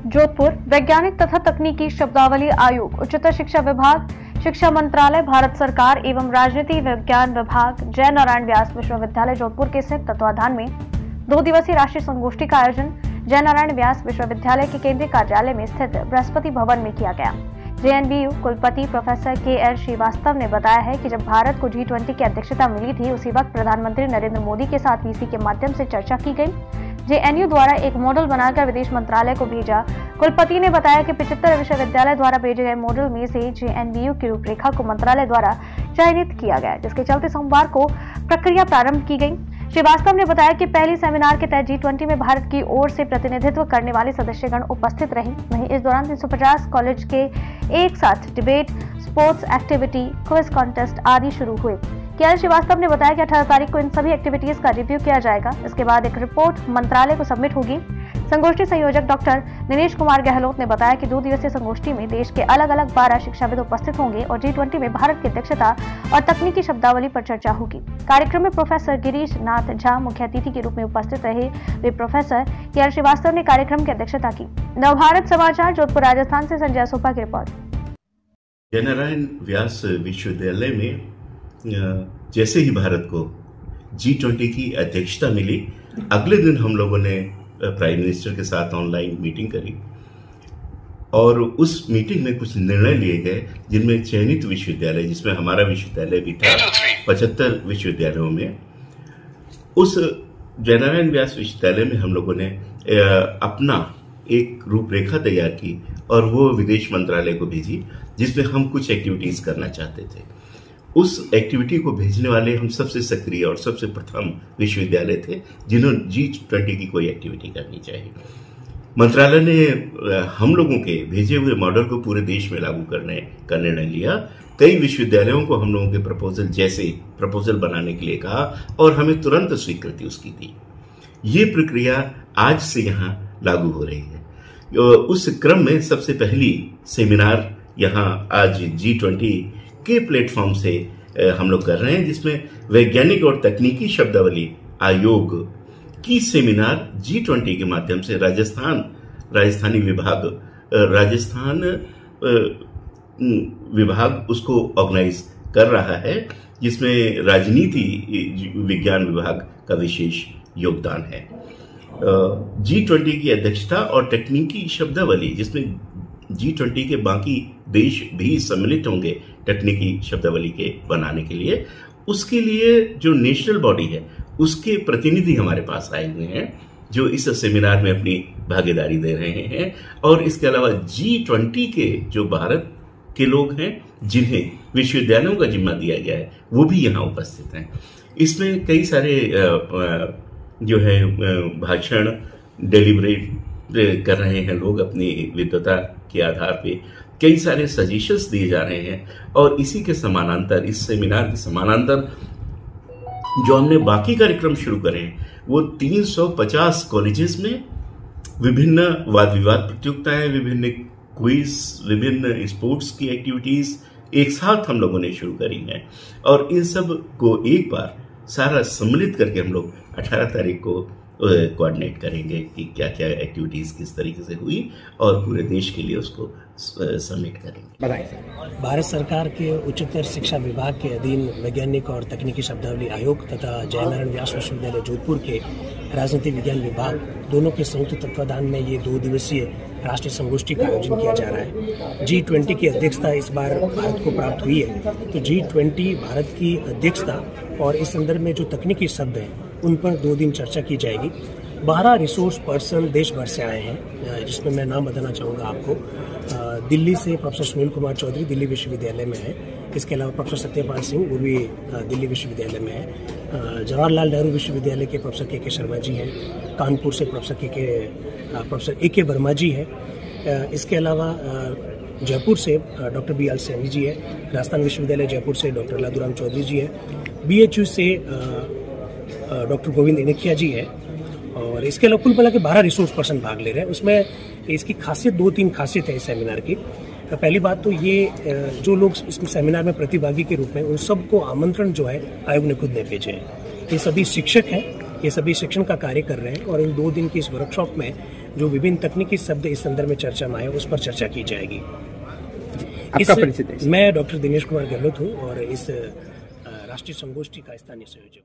जोधपुर वैज्ञानिक तथा तकनीकी शब्दावली आयोग, उच्चतर शिक्षा विभाग, शिक्षा मंत्रालय, भारत सरकार एवं राजनीति विज्ञान विभाग, जय नारायण व्यास विश्वविद्यालय जोधपुर के संयुक्त तत्वाधान में 2 दिवसीय राष्ट्रीय संगोष्ठी का आयोजन जय नारायण व्यास विश्वविद्यालय के केंद्रीय कार्यालय में स्थित बृहस्पति भवन में किया गया। जेएनवीयू कुलपति प्रोफेसर के.एल. श्रीवास्तव ने बताया है कि जब भारत को G20 की अध्यक्षता मिली थी, उसी वक्त प्रधानमंत्री नरेंद्र मोदी के साथ वीसी के माध्यम से चर्चा की गई। जेएनयू द्वारा एक मॉडल बनाकर विदेश मंत्रालय को भेजा। कुलपति ने बताया कि 75 विश्वविद्यालय द्वारा भेजे गए मॉडल में से जेएनवीयू की रूपरेखा को मंत्रालय द्वारा चयनित किया गया, जिसके चलते सोमवार को प्रक्रिया प्रारंभ की गई। श्रीवास्तव ने बताया कि पहली सेमिनार के तहत G20 में भारत की ओर से प्रतिनिधित्व करने वाले सदस्यगण उपस्थित रहे। वहीं इस दौरान 350 कॉलेज के एक साथ debate, sports activity, quiz contest आदि शुरू हुए। के.एल. श्रीवास्तव ने बताया कि 18 तारीख को इन सभी एक्टिविटीज का रिव्यू किया जाएगा। इसके बाद एक रिपोर्ट मंत्रालय को सबमिट होगी। संगोष्ठी संयोजक डॉक्टर दिनेश कुमार गहलोत ने बताया कि 2 दिवसीय संगोष्ठी में देश के अलग अलग 12 शिक्षाविद उपस्थित होंगे और G20 में भारत की अध्यक्षता और तकनीकी शब्दावली पर चर्चा होगी। कार्यक्रम में प्रोफेसर गिरीश नाथ झा मुख्य अतिथि के रूप में उपस्थित रहे। वे प्रोफेसर के.एल. श्रीवास्तव ने कार्यक्रम की अध्यक्षता की। नवभारत समाचार जोधपुर राजस्थान से संजय सोपा की रिपोर्ट। जय नारायण व्यास विश्वविद्यालय में जैसे ही भारत को G20 की अध्यक्षता मिली, अगले दिन हम लोगों ने प्राइम मिनिस्टर के साथ ऑनलाइन मीटिंग करी और उस मीटिंग में कुछ निर्णय लिए गए, जिनमें चयनित विश्वविद्यालय, जिसमें हमारा विश्वविद्यालय भी था, 75 विश्वविद्यालयों में, उस जय नारायण व्यास विश्वविद्यालय में हम लोगों ने अपना एक रूपरेखा तैयार की और वो विदेश मंत्रालय को भेजी, जिसमें हम कुछ एक्टिविटीज करना चाहते थे। उस एक्टिविटी को भेजने वाले हम सबसे सक्रिय और सबसे प्रथम विश्वविद्यालय थे, जिन्होंने G20 की कोई एक्टिविटी करनी चाहिए। मंत्रालय ने हम लोगों के भेजे हुए मॉडल को पूरे देश में लागू करने का निर्णय लिया। कई विश्वविद्यालयों को हम लोगों के प्रपोजल बनाने के लिए कहा और हमें तुरंत स्वीकृति उसकी दी। ये प्रक्रिया आज से यहाँ लागू हो रही है। उस क्रम में सबसे पहली सेमिनार यहाँ आज G20 के प्लेटफॉर्म से हम लोग कर रहे हैं, जिसमें वैज्ञानिक और तकनीकी शब्दावली आयोग की सेमिनार G20 के माध्यम से राजस्थान विभाग उसको ऑर्गेनाइज कर रहा है, जिसमें राजनीति विज्ञान विभाग का विशेष योगदान है। G20 की अध्यक्षता और तकनीकी शब्दावली, जिसमें G20 के बाकी देश भी सम्मिलित होंगे तकनीकी शब्दावली के बनाने के लिए, उसके लिए जो नेशनल बॉडी है उसके प्रतिनिधि हमारे पास आए हुए हैं, जो इस सेमिनार में अपनी भागीदारी दे रहे हैं। और इसके अलावा G20 के जो भारत के लोग हैं, जिन्हें विश्वविद्यालयों का जिम्मा दिया गया है, वो भी यहाँ उपस्थित हैं। इसमें कई सारे जो है भाषण डेलिब्रेट कर रहे हैं लोग अपनी विद्वता के आधार पे, कई सारे सजेशंस दिए जा रहे हैं। और इसी के समानांतर, इस सेमिनार के समानांतर जो हमने बाकी कार्यक्रम शुरू करे हैं, वो 350 कॉलेजेस में विभिन्न वाद विवाद प्रतियोगिताएं, विभिन्न क्विज, विभिन्न स्पोर्ट्स की एक्टिविटीज एक साथ हम लोगों ने शुरू करी हैं। और इन सब को एक बार सारा सम्मिलित करके हम लोग 18 तारीख को कोऑर्डिनेट करेंगे कि क्या क्या एक्टिविटीज किस तरीके से हुई और पूरे देश के लिए उसको सबमिट करेंगे। भारत सरकार के उच्चतर शिक्षा विभाग के अधीन वैज्ञानिक और तकनीकी शब्दावली आयोग तथा जय नारायण व्यास विश्वविद्यालय जोधपुर के राजनीति विज्ञान विभाग दोनों के संयुक्त तत्वाधान में ये 2 दिवसीय राष्ट्रीय संगोष्ठी का आयोजन किया जा रहा है। G20 की अध्यक्षता इस बार भारत को प्राप्त हुई है, तो G20 भारत की अध्यक्षता और इस संदर्भ में जो तकनीकी शब्द हैं उन पर 2 दिन चर्चा की जाएगी। 12 रिसोर्स पर्सन देश भर से आए हैं, जिसमें मैं नाम बताना चाहूँगा आपको। दिल्ली से प्रोफेसर सुनील कुमार चौधरी दिल्ली विश्वविद्यालय में है। इसके अलावा प्रोफेसर सत्यपाल सिंह, वो भी दिल्ली विश्वविद्यालय में है। जवाहरलाल नेहरू विश्वविद्यालय के प्रोफेसर के शर्मा जी हैं। कानपुर से प्रोफेसर ए.के. वर्मा जी है। इसके अलावा जयपुर से डॉक्टर B.L. सैनी जी है। राजस्थान विश्वविद्यालय जयपुर से डॉक्टर लादूराम चौधरी जी है। BHU से डॉक्टर गोविंद इनेखिया जी है। और इसके अलावा कुल मिला के 12 रिसोर्स पर्सन भाग ले रहे हैं। उसमें इसकी खासियत 2-3 खासियत है इस सेमिनार की। पहली बात तो ये, जो लोग इस सेमिनार में प्रतिभागी के रूप में, उन सबको आमंत्रण जो है आयोग ने खुद ने भेजे हैं। ये सभी शिक्षक हैं, ये सभी शिक्षण का कार्य कर रहे हैं और इन 2 दिन की इस वर्कशॉप में जो विभिन्न तकनीकी शब्द इस संदर्भ में चर्चा में आए उस पर चर्चा की जाएगी। मैं डॉक्टर दिनेश कुमार गहलोत हूँ और इस राष्ट्रीय संगोष्ठी का स्थानीय संयोजक।